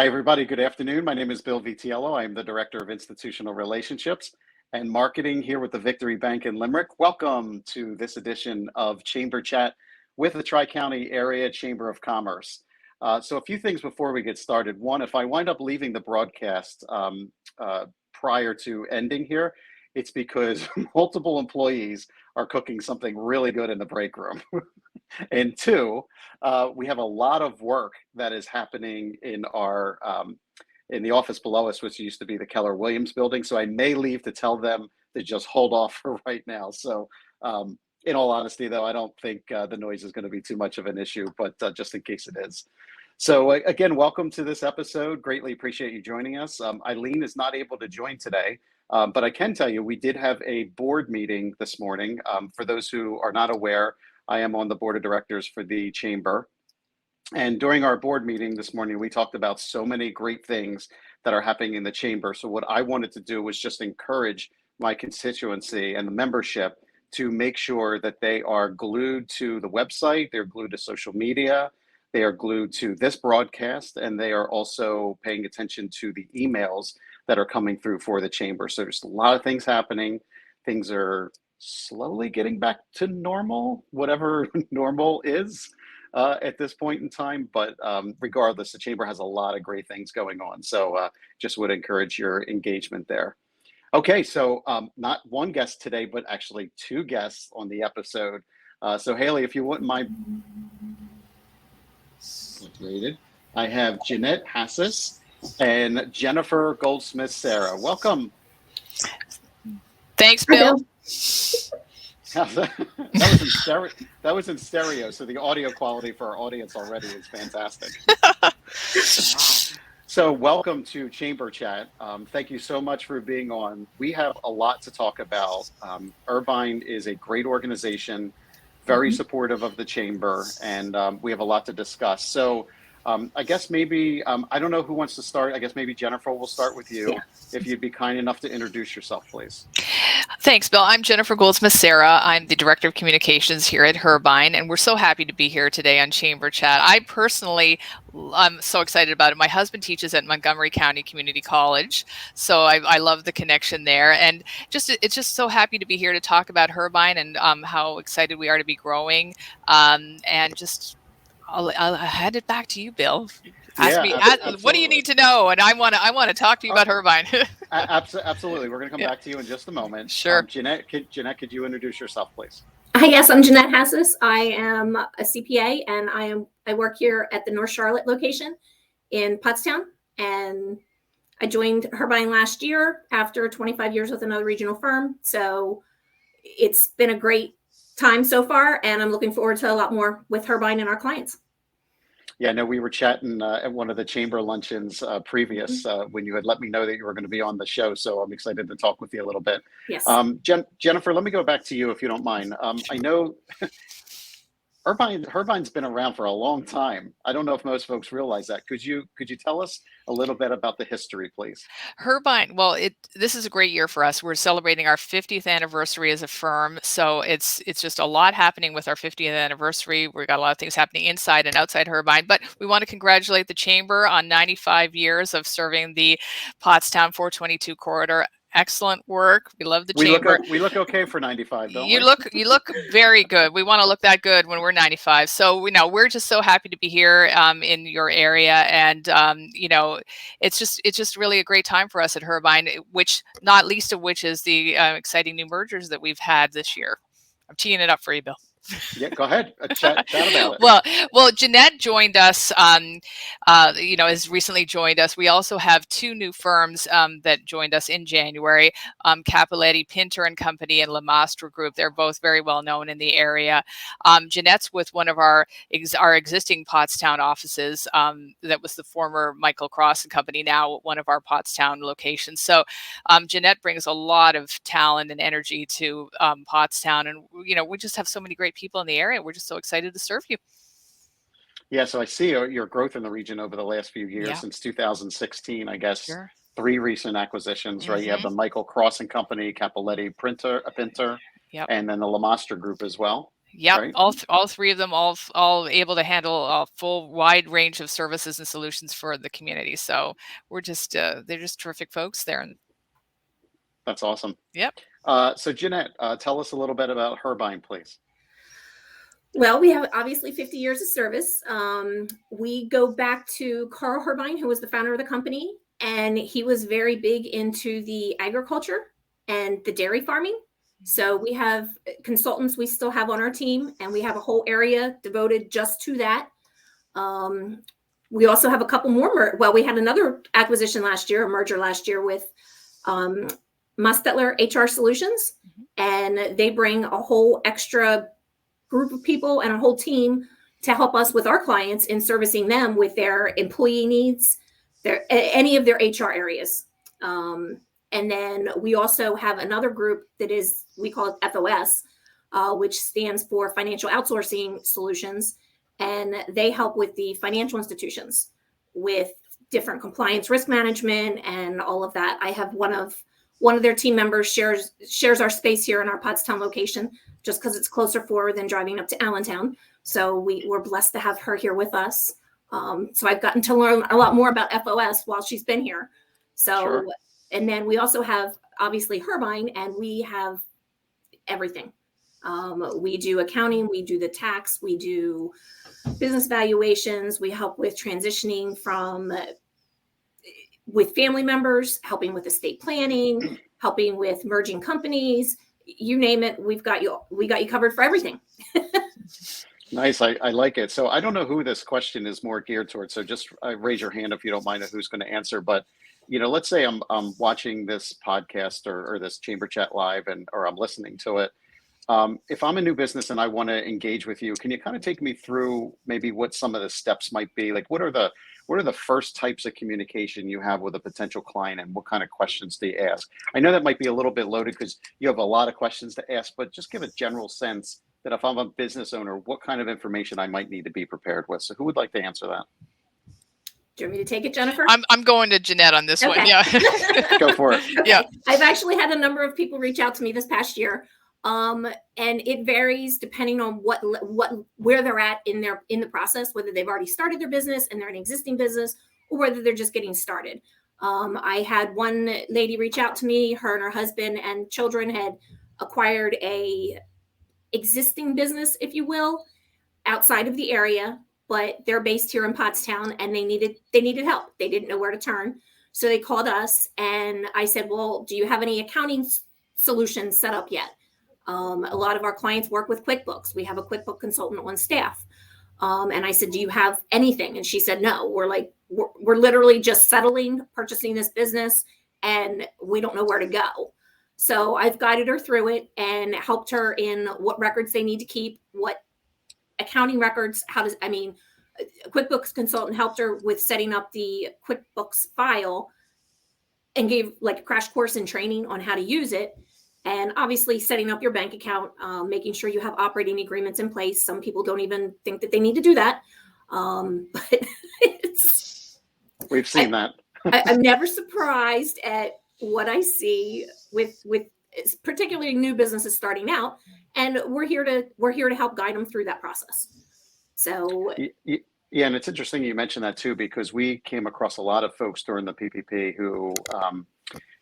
Hi, everybody. Good afternoon. My name is Bill Vitiello. I am the Director of Institutional Relationships and Marketing here with the Victory Bank in Limerick. Welcome to this edition of Chamber Chat with the Tri-County Area Chamber of Commerce. So a few things before we get started. One, if I wind up leaving the broadcast prior to ending here, it's because multiple employees are cooking something really good in the break room. And two, we have a lot of work that is happening in our in the office below us, which used to be the Keller Williams building. So I may leave to tell them to just hold off for right now. So in all honesty, though, I don't think the noise is going to be too much of an issue, but just in case it is. So again, welcome to this episode. Greatly appreciate you joining us. Eileen is not able to join today, but I can tell you we did have a board meeting this morning. For those who are not aware, I am on the board of directors for the chamber. And during our board meeting this morning, we talked about so many great things that are happening in the chamber. So what I wanted to do was just encourage my constituency and the membership to make sure that they are glued to the website, they're glued to social media, they are glued to this broadcast, and they are also paying attention to the emails that are coming through for the chamber. So there's a lot of things happening. Things are slowly getting back to normal, whatever normal is at this point in time. But regardless, the chamber has a lot of great things going on. So just would encourage your engagement there. Okay, so not one guest today, but actually two guests on the episode. So Haley, if you wouldn't mind, I have Jeanettee Hassis and Jennifer Goldsmith Cerra. Welcome. Thanks, Bill. That was in stereo, so the audio quality for our audience already is fantastic. So welcome to Chamber Chat. Thank you so much for being on. We have a lot to talk about. Herbein is a great organization, very supportive of the chamber, and we have a lot to discuss. So I guess maybe, I don't know who wants to start. I guess maybe Jennifer will start with you. Yeah. If you'd be kind enough to introduce yourself, please. Thanks, Bill. I'm Jennifer Goldsmith Cerra. I'm the Director of Communications here at Herbein, and we're so happy to be here today on Chamber Chat. I'm so excited about it. My husband teaches at Montgomery County Community College, so I love the connection there. And it's just so happy to be here to talk about Herbein and how excited we are to be growing. And just I'll hand it back to you, Bill. What do you need to know? And I want to talk to you about Herbein. Absolutely. We're going to come back to you in just a moment. Sure. Jeanette, could you introduce yourself, please? Hi, yes, I'm Jeanettee Hassis. I am a CPA, and I work here at the North Charlotte location in Pottstown. And I joined Herbein last year after 25 years with another regional firm. So it's been a great time so far, and I'm looking forward to a lot more with Herbein and our clients. Yeah, no, we were chatting at one of the chamber luncheons previous when you had let me know that you were going to be on the show. So I'm excited to talk with you a little bit. Yes. Jennifer, let me go back to you if you don't mind. I know Herbein's been around for a long time. I don't know if most folks realize that. Could you tell us a little bit about the history, please? Herbein, well, this is a great year for us. We're celebrating our 50th anniversary as a firm, so it's just a lot happening with our 50th anniversary. We've got a lot of things happening inside and outside Herbein, but we want to congratulate the chamber on 95 years of serving the Pottstown 422 corridor. Excellent work. We love the chamber. We look okay for 95, don't we? You look very good. We want to look that good when we're 95. So we're just so happy to be here in your area, and it's just really a great time for us at Herbein. Which not least of which is the exciting new mergers that we've had this year. I'm teeing it up for you, Bill. Yeah, go ahead. Chat about it. Well, Jeanette joined us, has recently joined us. We also have two new firms that joined us in January, Capoletti, Pinter and Company, and Lamastre Group. They're both very well known in the area. Jeanette's with one of our existing Pottstown offices. That was the former Michael Cross and Company, now one of our Pottstown locations. So Jeanette brings a lot of talent and energy to Pottstown, and we just have so many great people in the area. We're just so excited to serve you. Yeah, so I see your growth in the region over the last few years, since 2016, I guess. Sure. 3 recent acquisitions, right? You have the Michael Cross and Company, Capoletti Pinter, Yep. and then the Lamastre Group as well. Yep, right? all three of them, all able to handle a full wide range of services and solutions for the community. So we're just they're just terrific folks there. And That's awesome. yep. So Jeanette, tell us a little bit about Herbein, please. Well, we have obviously 50 years of service. We go back to Carl Herbein, who was the founder of the company, and he was very big into the agriculture and the dairy farming. So we have consultants we still have on our team, and we have a whole area devoted just to that. We also have a couple more. We had another acquisition last year, a merger last year with Mustetler HR Solutions, and they bring a whole extra group of people and a whole team to help us with our clients in servicing them with their employee needs, any of their HR areas. And then we also have another group that is, we call it FOS, which stands for Financial Outsourcing Solutions. And they help with the financial institutions with different compliance, risk management, and all of that. I have one of their team members shares our space here in our Pottstown location, just because it's closer for than driving up to Allentown. So we're blessed to have her here with us. So I've gotten to learn a lot more about FOS while she's been here. So, sure. And then we also have obviously Herbein, and we have everything. We do accounting, we do the tax, we do business valuations, we help with transitioning with family members, helping with estate planning, helping with merging companies, you name it. We got you covered for everything. Nice. I like it. So I don't know who this question is more geared towards. So just raise your hand if you don't mind who's going to answer. But, let's say I'm watching this podcast or this Chamber Chat live or I'm listening to it. If I'm a new business and I want to engage with you, can you kind of take me through maybe what some of the steps might be? Like, what are the first types of communication you have with a potential client, and what kind of questions do you ask? I know that might be a little bit loaded because you have a lot of questions to ask, but just give a general sense that if I'm a business owner, what kind of information I might need to be prepared with. So who would like to answer that? Do you want me to take it, Jennifer? I'm going to Jeanette on this one. Yeah. Go for it. Okay. Yeah. I've actually had a number of people reach out to me this past year. And it varies depending on where they're at in the process, whether they've already started their business and they're an existing business, or whether they're just getting started. I had one lady reach out to me. Her and her husband and children had acquired a existing business, if you will, outside of the area, but they're based here in Pottstown, and they needed help. They didn't know where to turn, so they called us, and I said, "Well, do you have any accounting solutions set up yet?" A lot of our clients work with QuickBooks. We have a QuickBook consultant on staff. And I said, "Do you have anything?" And she said, "No, we're literally just purchasing this business, and we don't know where to go." So I've guided her through it and helped her in what records they need to keep, what accounting records, QuickBooks consultant helped her with setting up the QuickBooks file and gave like a crash course in training on how to use it. And obviously setting up your bank account, making sure you have operating agreements in place. Some people don't even think that they need to do that. But we've seen that. I'm never surprised at what I see with particularly new businesses starting out. And we're here to help guide them through that process. So yeah, and it's interesting you mentioned that too, because we came across a lot of folks during the PPP who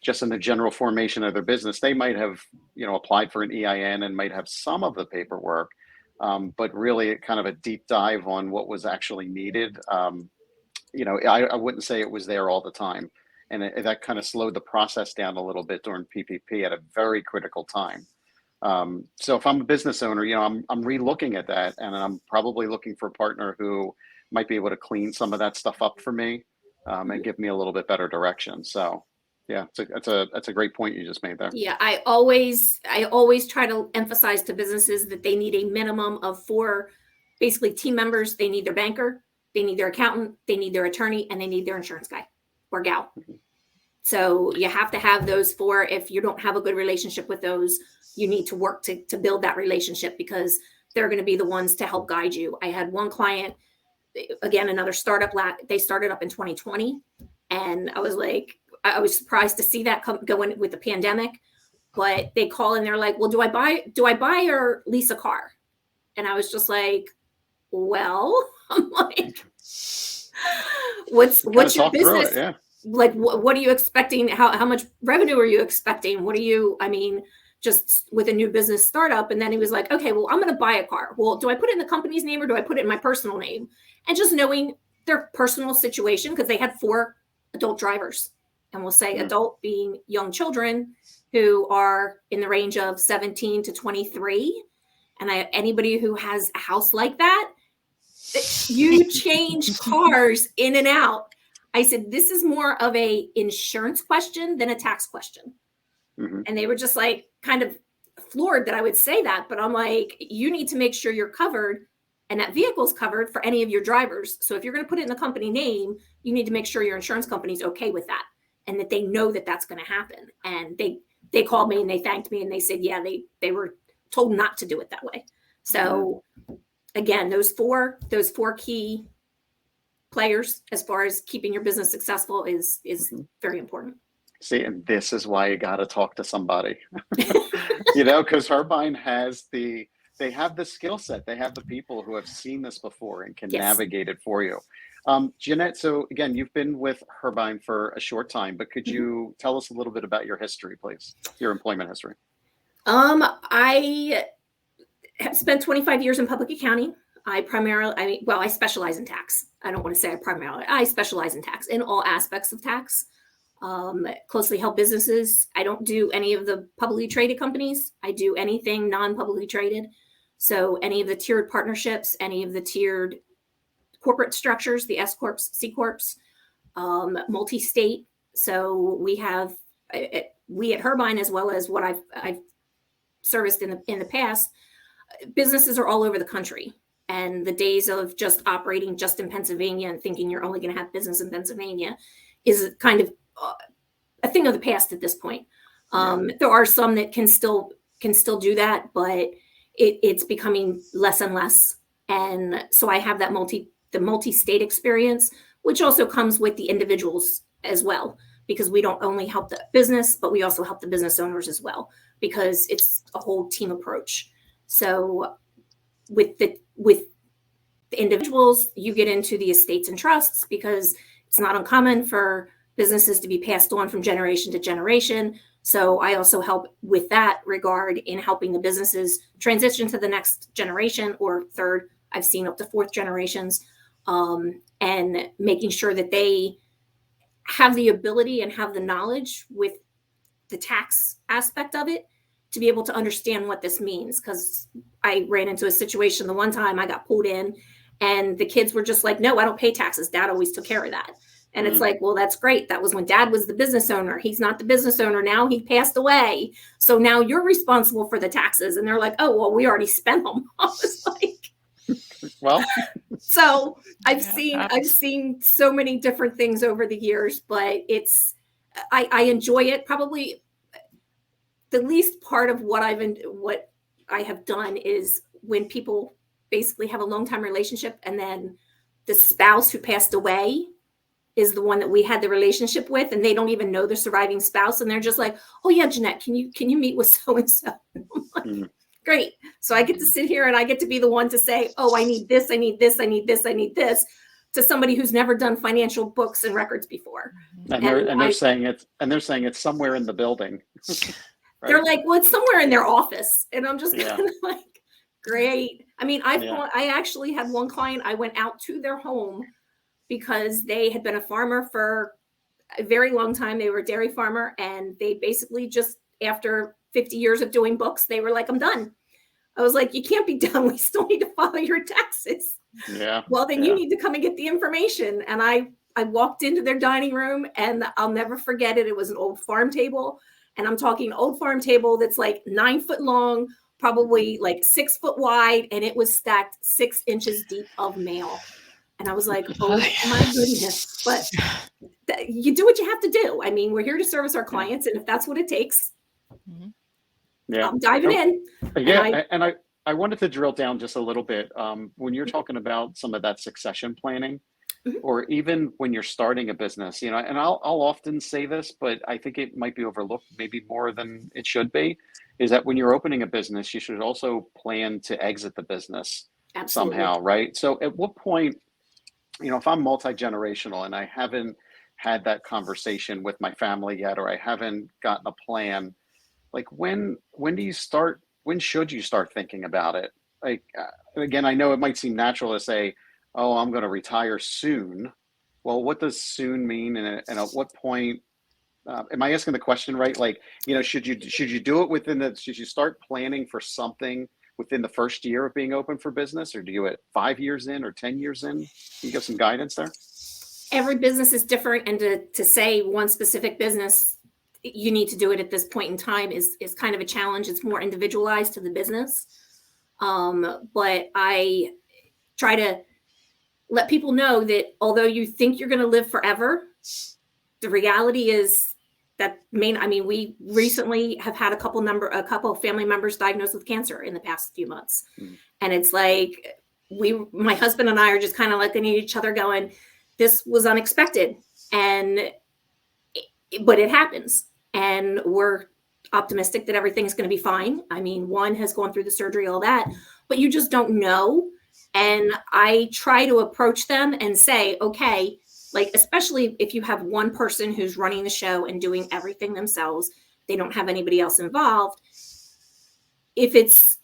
just in the general formation of their business, they might have, applied for an EIN and might have some of the paperwork, but really kind of a deep dive on what was actually needed. I wouldn't say it was there all the time. And that kind of slowed the process down a little bit during PPP at a very critical time. So if I'm a business owner, I'm re-looking at that, and I'm probably looking for a partner who might be able to clean some of that stuff up for me and give me a little bit better direction. So yeah, that's a great point you just made there. Yeah, I always try to emphasize to businesses that they need a minimum of 4 basically team members. They need their banker, they need their accountant, they need their attorney, and they need their insurance guy or gal. So you have to have those 4. If you don't have a good relationship with those, you need to work to build that relationship, because they're going to be the ones to help guide you. I had one client, again, another startup, they started up in 2020. And I was surprised to see that go in with the pandemic, but they call and they're like, "Well, do I buy or lease a car?" And I was just like, well, I'm like, what's your business? Yeah. Like, what are you expecting? How much revenue are you expecting? What are you, I mean, just with a new business startup. And then he was like, okay, well, I'm going to buy a car. Well, do I put it in the company's name or do I put it in my personal name? And just knowing their personal situation, because they had 4 adult drivers, and we'll say adult being young children who are in the range of 17 to 23. And anybody who has a house like that, you change cars in and out. I said, this is more of a insurance question than a tax question. Mm-hmm. And they were just like kind of floored that I would say that. But I'm like, you need to make sure you're covered and that vehicle's covered for any of your drivers. So if you're going to put it in the company name, you need to make sure your insurance company's okay with that and that they know that that's going to happen. And they called me and they thanked me and they said, yeah, they were told not to do it that way. So again, those four key players as far as keeping your business successful is very important. See, and this is why you got to talk to somebody, because Herbein they have the skill set. They have the people who have seen this before and can navigate it for you. Jeanette, so again, you've been with Herbein for a short time, but could you tell us a little bit about your history, please? Your employment history. I have spent 25 years in public accounting. I specialize in tax. I don't want to say I specialize in tax, in all aspects of tax. Closely help businesses. I don't do any of the publicly traded companies. I do anything non-publicly traded. So any of the tiered partnerships, any of the tiered corporate structures, the S Corps, C Corps, multi-state. So we at Herbein, as well as what I've serviced in the past, businesses are all over the country. And the days of just operating just in Pennsylvania and thinking you're only going to have business in Pennsylvania is kind of a thing of the past at this point. There are some that can still do that, but it's becoming less and less. And so I have that multi-state experience, which also comes with the individuals as well, because we don't only help the business, but we also help the business owners as well, because it's a whole team approach. So with the individuals, you get into the estates and trusts, because it's not uncommon for businesses to be passed on from generation to generation. So I also help with that regard in helping the businesses transition to the next generation or third. I've seen up to 4th generations, and making sure that they have the ability and have the knowledge with the tax aspect of it to be able to understand what this means. Because I ran into a situation the one time I got pulled in and the kids were just like, no, I don't pay taxes. Dad always took care of that. And it's like, well, that's great. That was when Dad was the business owner. He's not the business owner now. He passed away. So now you're responsible for the taxes. And they're like, oh, well, we already spent them. I was like, well, so I've seen so many different things over the years, but I enjoy it. Probably the least part of what I have done is when people basically have a long-time relationship and then the spouse who passed away is the one that we had the relationship with, and they don't even know the surviving spouse. And they're just like, oh yeah, Jeanette, can you meet with so-and-so? Great. So I get to sit here and I get to be the one to say, oh, I need this, I need this, I need this, I need this, to somebody who's never done financial books and records before. And they're saying it's somewhere in the building. Right? They're like, well, it's somewhere in their office. And I'm just kind of like, great. I mean, I actually had one client, I went out to their home because they had been a farmer for a very long time. They were a dairy farmer, and they basically just, after 50 years of doing books, they were like, I'm done. I was like, you can't be done. We still need to follow your taxes. Yeah. Well, then you need to come and get the information. And I walked into their dining room, and I'll never forget it. It was an old farm table. And I'm talking old farm table that's like 9 foot long, probably like 6 foot wide. And it was stacked 6 inches deep of mail. And I was like, oh my goodness, but you do what you have to do. I mean, we're here to service our clients. And if that's what it takes, I'm diving in. Yeah. And I wanted to drill down just a little bit. When you're talking about some of that succession planning, or even when you're starting a business, you know, and I'll often say this, but I think it might be overlooked maybe more than it should be, is that when you're opening a business, you should also plan to exit the business Absolutely. somehow, right? So at what point, you know, if I'm multi-generational and I haven't had that conversation with my family yet, or I haven't gotten a plan, like when do you start, when should you start thinking about it? Like again, I know it might seem natural to say, oh, I'm going to retire soon. Well, what does soon mean, and at what point, am I asking the question right? Like, you know, should you do it within the, should you start planning for something within the first year of being open for business, or do you it 5 years in or 10 years in? Can you give some guidance there? Every business is different, and to say one specific business you need to do it at this point in time is kind of a challenge. It's more individualized to the business. But I try to let people know that although you think you're going to live forever, the reality is that we recently have had a couple family members diagnosed with cancer in the past few months. And it's like, my husband and I are just kind of looking at each other going, this was unexpected. But it happens. And we're optimistic that everything's going to be fine. I mean, one has gone through the surgery, all that, but you just don't know. And I try to approach them and say, okay, like, especially if you have one person who's running the show and doing everything themselves, they don't have anybody else involved. If it's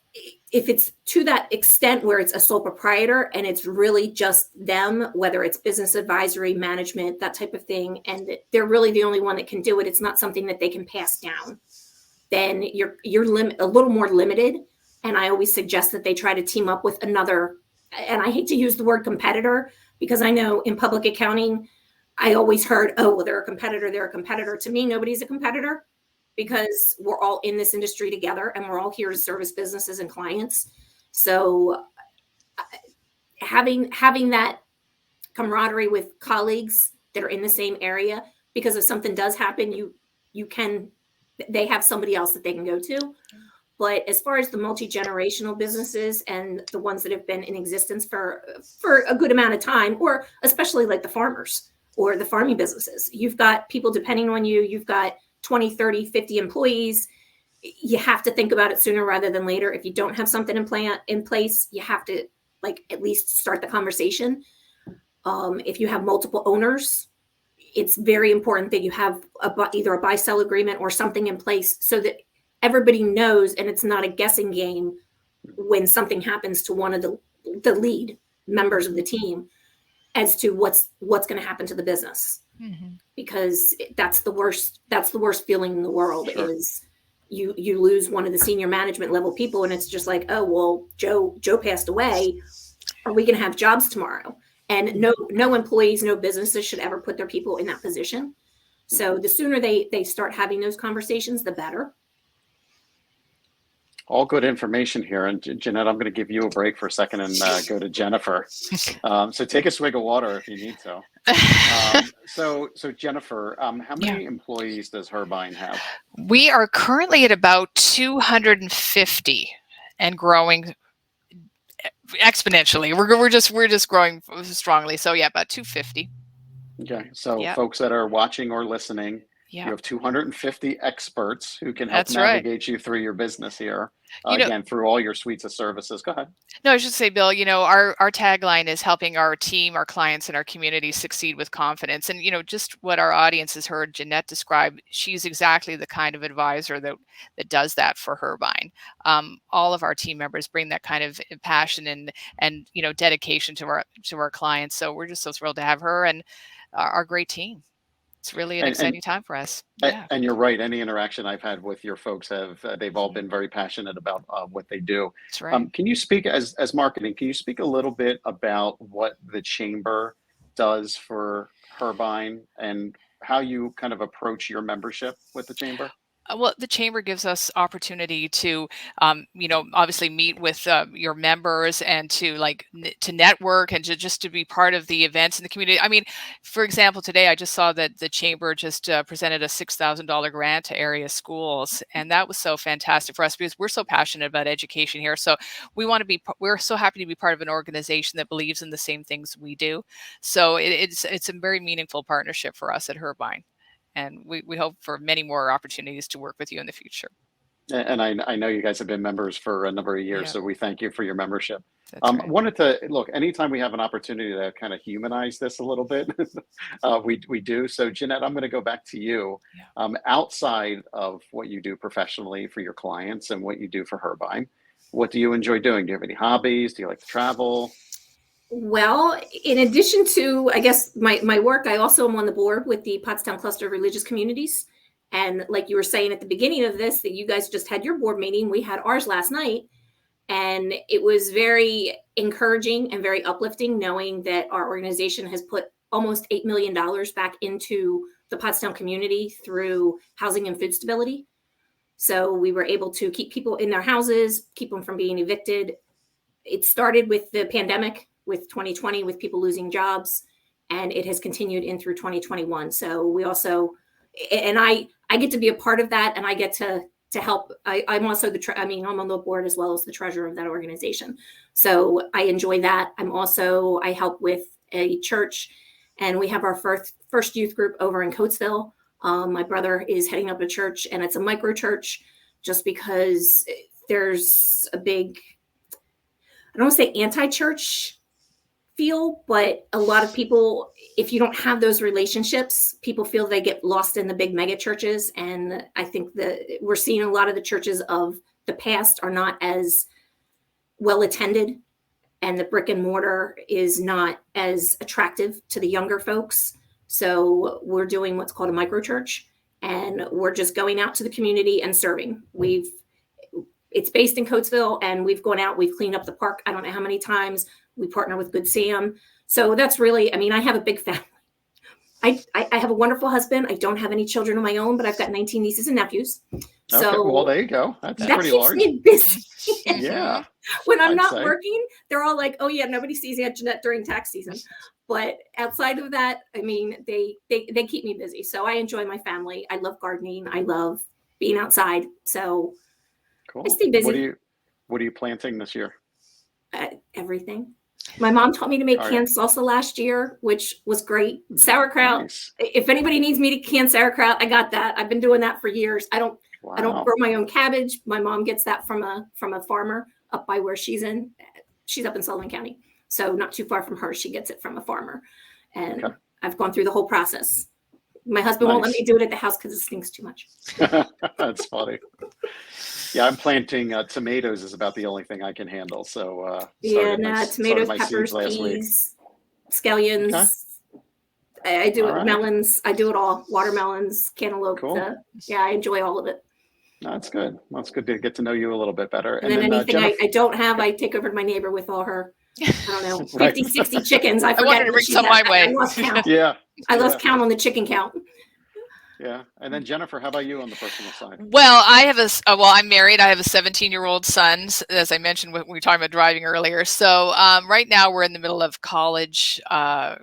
to that extent where it's a sole proprietor and it's really just them, whether it's business advisory, management, that type of thing, and they're really the only one that can do it, it's not something that they can pass down, then you're a little more limited. And I always suggest that they try to team up with another, and I hate to use the word competitor, because I know in public accounting, I always heard, oh, well, they're a competitor. They're a competitor. To me, nobody's a competitor, because we're all in this industry together and we're all here to service businesses and clients. So having that camaraderie with colleagues that are in the same area, because if something does happen, they have somebody else that they can go to. But as far as the multi-generational businesses and the ones that have been in existence for a good amount of time, or especially like the farmers or the farming businesses, you've got people depending on you, you've got 20, 30, 50 employees. You have to think about it sooner rather than later. If you don't have something in place, you have to at least start the conversation. If you have multiple owners, it's very important that you have either a buy-sell agreement or something in place so that everybody knows, and it's not a guessing game when something happens to one of the lead members of the team as to what's going to happen to the business. Mm-hmm. Because that's the worst feeling in the world. Sure. Is you lose one of the senior management level people, and it's just like, oh, well, Joe passed away. Are we going to have jobs tomorrow? And no employees, no businesses should ever put their people in that position. So the sooner they start having those conversations, the better. All good information here. And Jeanette, I'm going to give you a break for a second and go to Jennifer. So take a swig of water if you need to. So Jennifer, how many employees does Herbein have? We are currently at about 250 and growing exponentially. We're just growing strongly. So yeah, about 250. Okay. So folks that are watching or listening, you have 250 experts who can help navigate you through your business here. Again, through all your suites of services. Go ahead. No, I should say, Bill, our tagline is helping our team, our clients, and our community succeed with confidence. And, just what our audience has heard Jeanette describe, she's exactly the kind of advisor that does that for Herbein. All of our team members bring that kind of passion and dedication to our clients. So we're just so thrilled to have her and our great team. It's really an exciting time for us. Yeah. And you're right. Any interaction I've had with your folks they've all been very passionate about what they do. That's right. Can you speak as marketing? Can you speak a little bit about what the chamber does for Herbein and how you kind of approach your membership with the chamber? Well, the chamber gives us opportunity to, obviously meet with your members and to to network and to just to be part of the events in the community. I mean, for example, today I just saw that the chamber just presented a $6,000 grant to area schools, and that was so fantastic for us because we're so passionate about education here. So we're so happy to be part of an organization that believes in the same things we do. So it's a very meaningful partnership for us at Herbein. And we hope for many more opportunities to work with you in the future. And I know you guys have been members for a number of years, Yeah, so we thank you for your membership. that's right. Wanted to look, anytime we have an opportunity to kind of humanize this a little bit, we do. So Jeanette, I'm going to go back to you. Yeah. Outside of what you do professionally for your clients and what you do for Herbein, what do you enjoy doing? Do you have any hobbies? Do you like to travel? Well, in addition to, I guess, my work, I also am on the board with the Pottstown Cluster of Religious Communities. And like you were saying at the beginning of this, that you guys just had your board meeting, we had ours last night. And it was very encouraging and very uplifting knowing that our organization has put almost $8 million back into the Pottstown community through housing and food stability. So we were able to keep people in their houses, keep them from being evicted. It started with the pandemic, with 2020, with people losing jobs, and it has continued in through 2021. So we also, and I get to be a part of that, and I get to help. I'm also I'm on the board as well as the treasurer of that organization. So I enjoy that. I help with a church, and we have our first youth group over in Coatesville. My brother is heading up a church, and it's a micro church, just because there's a big, I don't want to say anti-church feel, but a lot of people, if you don't have those relationships, people feel they get lost in the big mega churches. And I think that we're seeing a lot of the churches of the past are not as well attended, and the brick and mortar is not as attractive to the younger folks. So we're doing what's called a micro church, and we're just going out to the community and serving. It's based in Coatesville, and we've gone out, we've cleaned up the park I don't know how many times. We partner with Good Sam. So that's really, I have a big family. I have a wonderful husband. I don't have any children of my own, but I've got 19 nieces and nephews. So okay, well, there you go. That's that pretty keeps large. me busy. Yeah. When I'm I'd not say. working, they're all like, oh yeah, nobody sees Aunt Jeanette during tax season. But outside of that, they keep me busy. So I enjoy my family. I love gardening. I love being outside. So Cool. I stay busy. What are you planting this year? Everything. My mom taught me to make All right. canned salsa last year, which was great. Sauerkraut. Nice. If anybody needs me to can sauerkraut, I got that. I've been doing that for years. I don't Wow. grow my own cabbage. My mom gets that from a farmer up by where she's in. She's up in Sullivan County, so not too far from her. She gets it from a farmer, and Okay. I've gone through the whole process. My husband won't let Nice. me do it at the house because it stinks too much. That's funny. Yeah, I'm planting tomatoes is about the only thing I can handle. So Tomatoes, my peppers, seeds last week. peas, scallions. Okay. I do All it. right. Melons. I do it all. Watermelons, cantaloupe. Cool. I enjoy all of it. That's good. Well, it's good to get to know you a little bit better. And then anything Jennifer, I don't have, I take over to my neighbor with all her, I don't know, 50, Right. 60 chickens. I I forget. wanted to what bring she some had. my way. I lost count. Yeah. I lost count on the chicken count. Yeah. And then Jennifer, how about you on the personal side? Well, I'm married. I have a 17-year-old son, as I mentioned when we were talking about driving earlier. So right now we're in the middle of college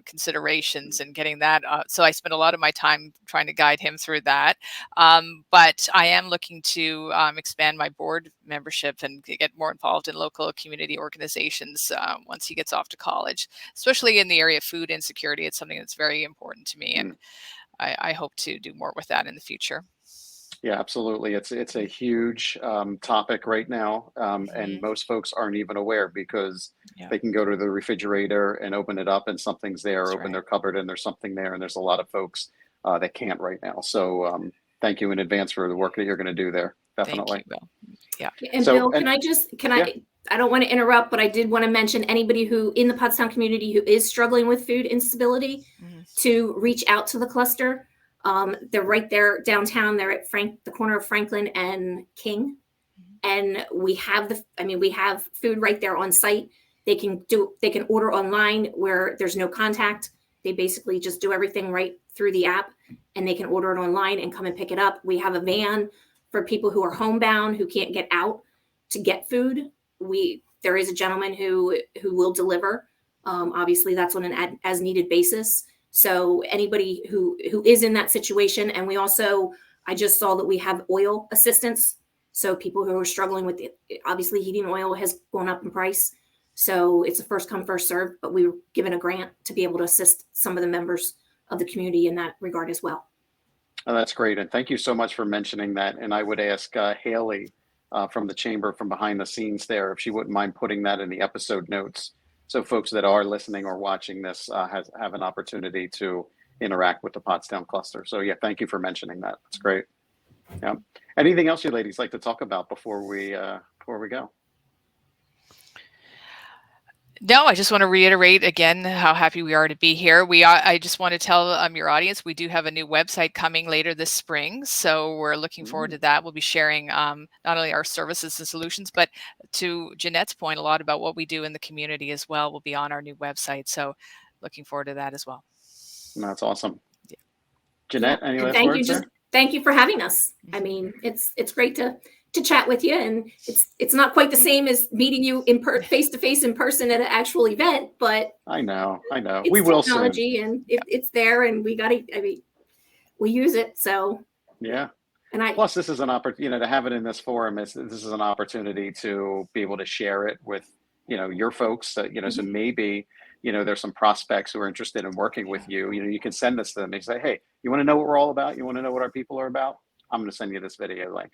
considerations and getting that. So I spend a lot of my time trying to guide him through that. But I am looking to expand my board membership and get more involved in local community organizations once he gets off to college, especially in the area of food insecurity. It's something that's very important to me. And I hope to do more with that in the future. Yeah, absolutely. It's a huge topic right now, and most folks aren't even aware because they can go to the refrigerator and open it up and something's there, That's open right. their cupboard and there's something there, and there's a lot of folks that can't right now. So thank you in advance for the work that you're going to do there. Definitely. Thank you, Bill. Yeah. And So- Bill, and- I don't want to interrupt, but I did want to mention anybody who in the Pottstown community who is struggling with food instability to reach out to the cluster. They're right there downtown. They're at the corner of Franklin and King. And we have food right there on site. They can order online where there's no contact. They basically just do everything right through the app, and they can order it online and come and pick it up. We have a van for people who are homebound, who can't get out to get food. There is a gentleman who will deliver. Obviously, that's on an as needed basis. So anybody who is in that situation, and I just saw that we have oil assistance. So people who are struggling with it, obviously heating oil has gone up in price. So it's a first come, first serve, but we were given a grant to be able to assist some of the members of the community in that regard as well. Oh, that's great. And thank you so much for mentioning that. And I would ask Haley from the chamber from behind the scenes there, if she wouldn't mind putting that in the episode notes. So folks that are listening or watching this have an opportunity to interact with the Pottstown cluster. So yeah, thank you for mentioning that. That's great. Yeah. Anything else you ladies like to talk about before we go? No, I just want to reiterate again how happy we are to be here. I just want to tell your audience we do have a new website coming later this spring, so we're looking forward to that. We'll be sharing not only our services and solutions, but to Jeanette's point, a lot about what we do in the community as well will be on our new website. So looking forward to that as well. That's awesome. Yeah. Jeanette, any last thank words you. there? Thank you for having us. I mean, it's great to chat with you, and it's not quite the same as meeting you face to face in person at an actual event, but I know it's we will technology soon. And it's there, and we use it. So yeah. And plus this is an opportunity, to have it in this forum this is an opportunity to be able to share it with your folks. So maybe there's some prospects who are interested in working with you. You can send this to them and say, hey, you want to know what we're all about? You want to know what our people are about? I'm going to send you this video link.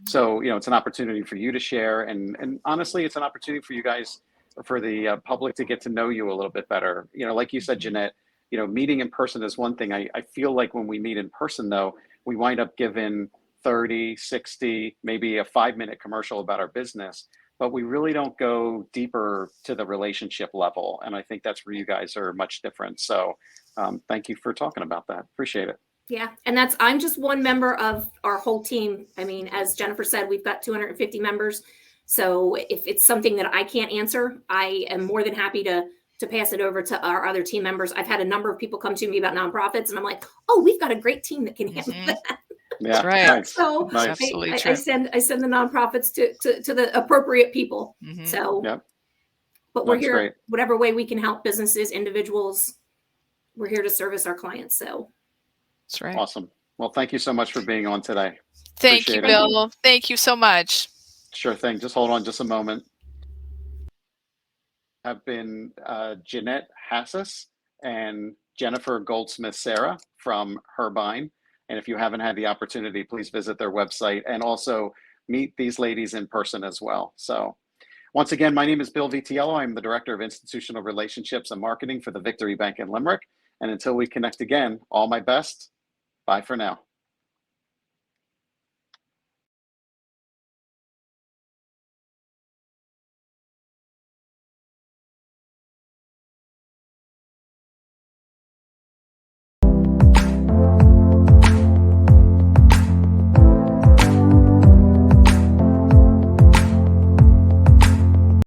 So, it's an opportunity for you to share. And honestly, it's an opportunity for you guys, for the public to get to know you a little bit better. Like you said, Jeanette, meeting in person is one thing. I feel like when we meet in person, though, we wind up giving 30, 60, maybe a 5-minute commercial about our business, but we really don't go deeper to the relationship level. And I think that's where you guys are much different. So thank you for talking about that. Appreciate it. Yeah. And I'm just one member of our whole team. I mean, as Jennifer said, we've got 250 members. So if it's something that I can't answer, I am more than happy to pass it over to our other team members. I've had a number of people come to me about nonprofits, and I'm like, oh, we've got a great team that can handle that. Yeah, that's right. Nice. So nice. I send the nonprofits to the appropriate people. So, but we're here, great. Whatever way we can help businesses, individuals, we're here to service our clients. So that's right. Awesome. Well, thank you so much for being on today. Thank you, Bill. Thank you so much. Sure thing. Just hold on just a moment. Have been Jeanettee Hassis and Jennifer Goldsmith Cerra from Herbein. And if you haven't had the opportunity, please visit their website and also meet these ladies in person as well. So once again, my name is Bill Vitiello. I'm the Director of Institutional Relationships and Marketing for the Victory Bank in Limerick. And until we connect again, all my best. Bye for now.